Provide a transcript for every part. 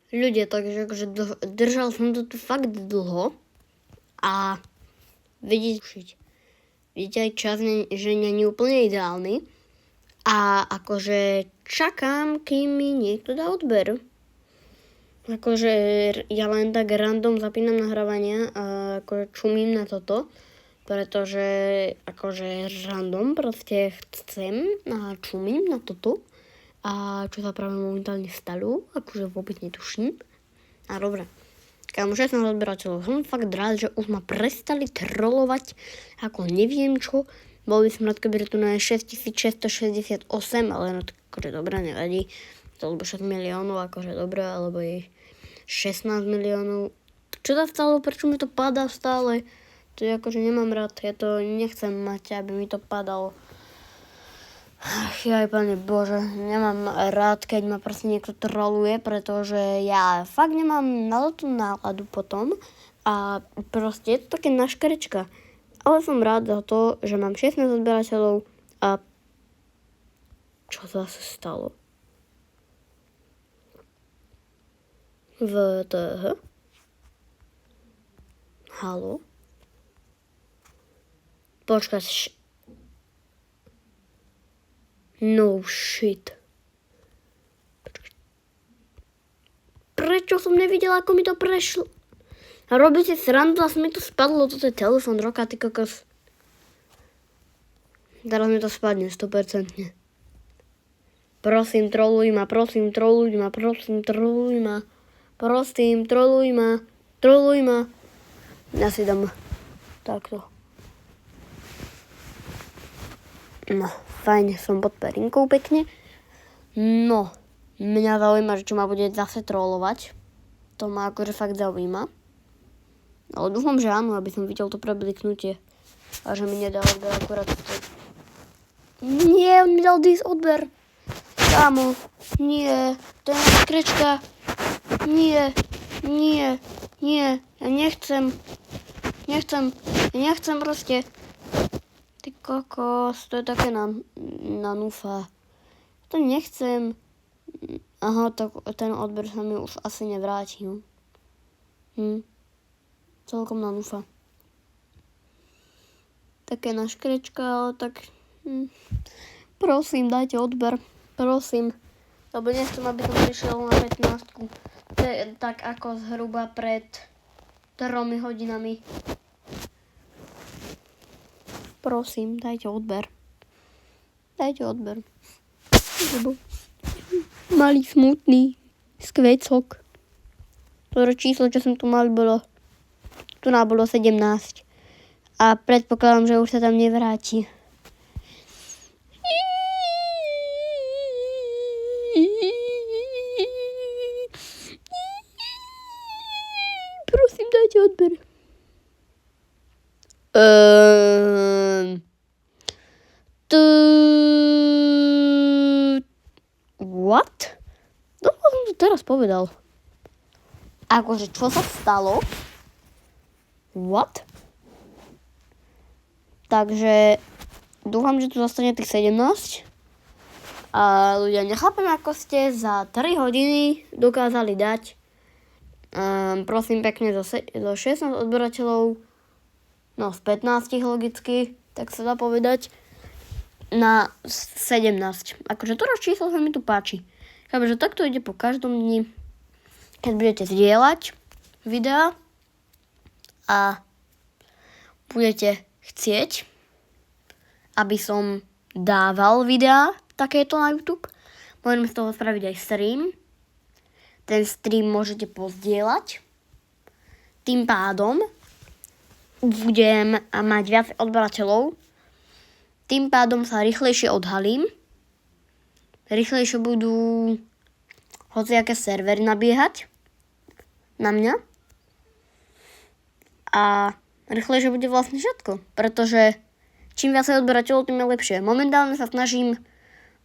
ľudia, takže akože držal som to tu fakt dlho a vidíte aj čas, že nie je úplne ideálny a akože čakám, kým mi niekto dá odber. Akože ja len tak random zapínam nahrávania a akože čumím na toto, pretože akože random proste chcem a čumím na toto. A čo sa práve momentálne stalo, akože vôbec netuším. A dobre, kamože som odberateľov, som fakt rád, že už ma prestali trollovať, ako neviem čo. Bol by som rád, keby tu na 6668, ale no akože dobre, nevadí. To lebo 6 miliónov, akože dobre, alebo je 16 miliónov. Čo sa stalo, prečo mi to padá stále? To je akože nemám rád, ja to nechcem mať, aby mi to padalo. Jaj, Pane Bože, nemám rád, keď ma proste niekto troluje, pretože ja fakt nemám na tú náladu potom a proste je to také naškarečka. Ale som rád za to, že mám 16 odberateľov a čo zase stalo? VTH? Haló? Počkať, no shit. Prečo som nevidela, ako mi to prešlo? A robíte srandu, asi mi to spadlo, toto je telefón roka, ty kokos. Teraz mi to spadne, 100%. Prosím, troluj ma. Ja si dám takto. No, fajne, som pod perinkou pekne. No, mňa zaujíma, že čo ma bude zase trollovať. To ma akože fakt zaujíma. Ale dúfam, že áno, aby som videl to prebliknutie. A že mi nedal odber akurát to. Nie, on mi dal odber. Kámo, nie, to je skrečka. Nie, ja nechcem proste. Ty kokos, to je také na nufa. To nechcem. Aha, tak ten odber sa mi už asi nevrátil. Celkom na nufa. Také na škrečka, ale tak... Prosím, dajte odber. Prosím. Lebo nechcem, aby som prišiel na 15. To je tak ako zhruba pred 3 hodinami. Prosím, dajte odber. Lebo malý smutný skvecok. Ktoré číslo, čo som tu mal, bolo 17. A predpokladám, že už sa tam nevráti. Prosím, dajte odber. What? No, som to teraz povedal. Akože, čo sa stalo? What? Takže dúfam, že tu zostane tých 17. A ľudia, nechápem, ako ste za 3 hodiny dokázali dať prosím pekne zo 16 odberateľov, no z 15 logicky, tak sa dá povedať, na 17. Akože to číslo sa mi tu páči. Chápem, že takto ide po každom dni, keď budete zdieľať videá a budete chcieť, aby som dával videá takéto na YouTube. Môžeme z toho spraviť aj stream. Ten stream môžete pozdieľať. Tým pádom budem mať viac odberateľov. Tým pádom sa rýchlejšie odhalím. Rýchlejšie budú hociaké servery nabiehať na mňa. A rýchlejšie bude vlastne všetko. Pretože čím viacej odberateľov, tým je lepšie. Momentálne sa snažím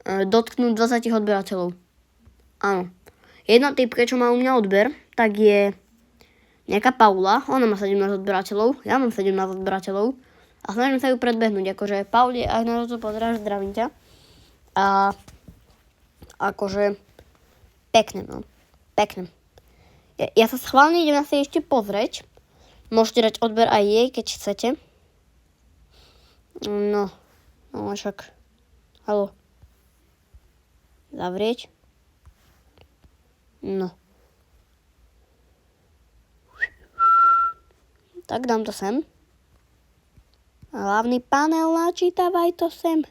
dotknúť 20 odberateľov. Áno. Jedna typka, čo má u mňa odber, tak je nejaká Paula. Ona má 17 odberateľov. Ja mám 17 odberateľov. A snažím sa ju predbehnúť. Akože Pauli, ak na to pozráš, zdravím ťa. A akože pekné, no. Pekné. Ja sa schválne idem na si ešte pozrieť. Môžete dať odber aj jej, keď chcete. No však. Haló. Zavrieť. No. Tak dám to sem. Hlavný panel, načítavaj to sem.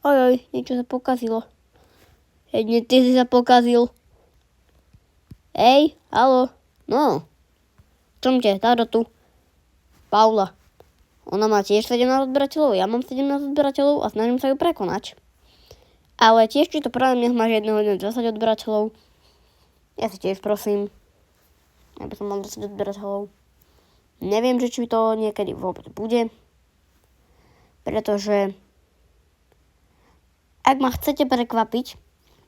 Ojoj, niečo sa pokazilo. Jedne ty si sa pokazil. Hej, haló. No. Čomte, táto tu. Paula. Ona má tiež 17 odberateľov, ja mám 17 odberateľov a snažím sa ju prekonať. Ale tiež, či to práve nech máš jedného 20 odberateľov. Ja si tiež prosím, aby som mal 10 odberateľov. Neviem, či to niekedy vôbec bude. Pretože ak ma chcete prekvapiť,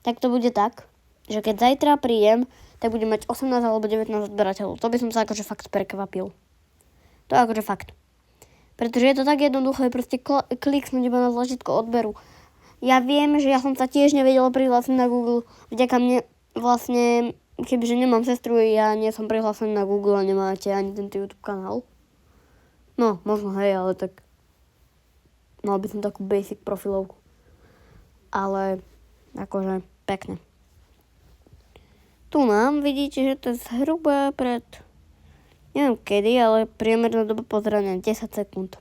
tak to bude tak, že keď zajtra prídem, tak budem mať 18 alebo 19 odberateľov. To by som sa akože fakt prekvapil. To je akože fakt. Pretože je to tak jednoduché, proste kliknúť iba na tlačítko odberu. Ja viem, že ja som sa tiež nevedela prihlásiť na Google. Vďaka mne vlastne, kebyže nemám sestru, ja nie som prihlásený na Google a nemáte ani tento YouTube kanál. No, možno hej, ale tak mal by som takú basic profilovku. Ale akože pekne. Tu mám, vidíte, že to je zhruba pred, neviem kedy, ale priemerná doba pozerania 10 sekúnd.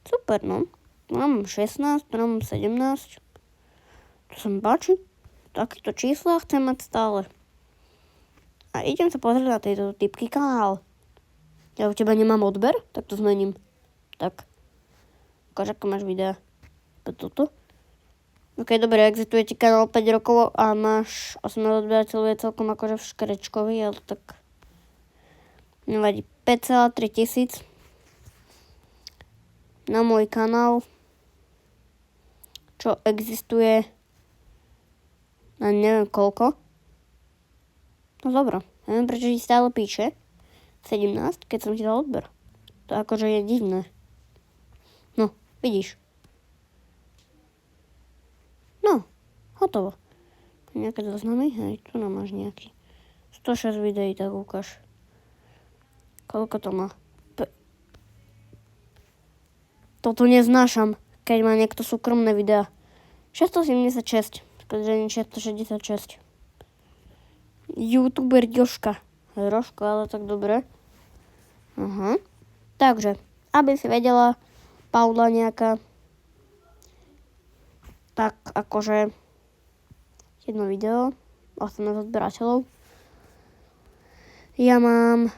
Super, no. Tu mám 16, tu mám 17. To sa mi páči. Takéto čísla chcem mať stále. A idem sa pozrieť na tejto typky kanál. Ja u teba nemám odber, tak to zmením. Tak. Ukáž, ako máš videa. Toto. Ok, dobre, existuje ti kanál 5 rokov a máš 18 odberateľov, je celkom akože v škrečkovi, ale tak nevadí. 5,3 tisíc na môj kanál, čo existuje na neviem koľko. No dobro, neviem prečo ti stále píše 17, keď som ti dal odber. To akože je divné. No, vidíš. No, hotovo. Nejaké zoznamy? Hej, tu nám máš nejaký. 106 videí, tak ukáž. Koľko to má? Toto neznášam, keď má niekto súkromné videá. 676, skladenie 666. YouTuber Joška. Rožko, ale tak dobre. Takže, aby si vedela, Paula nejaká, tak akože jedno video, 18 odberateľov. Ja mám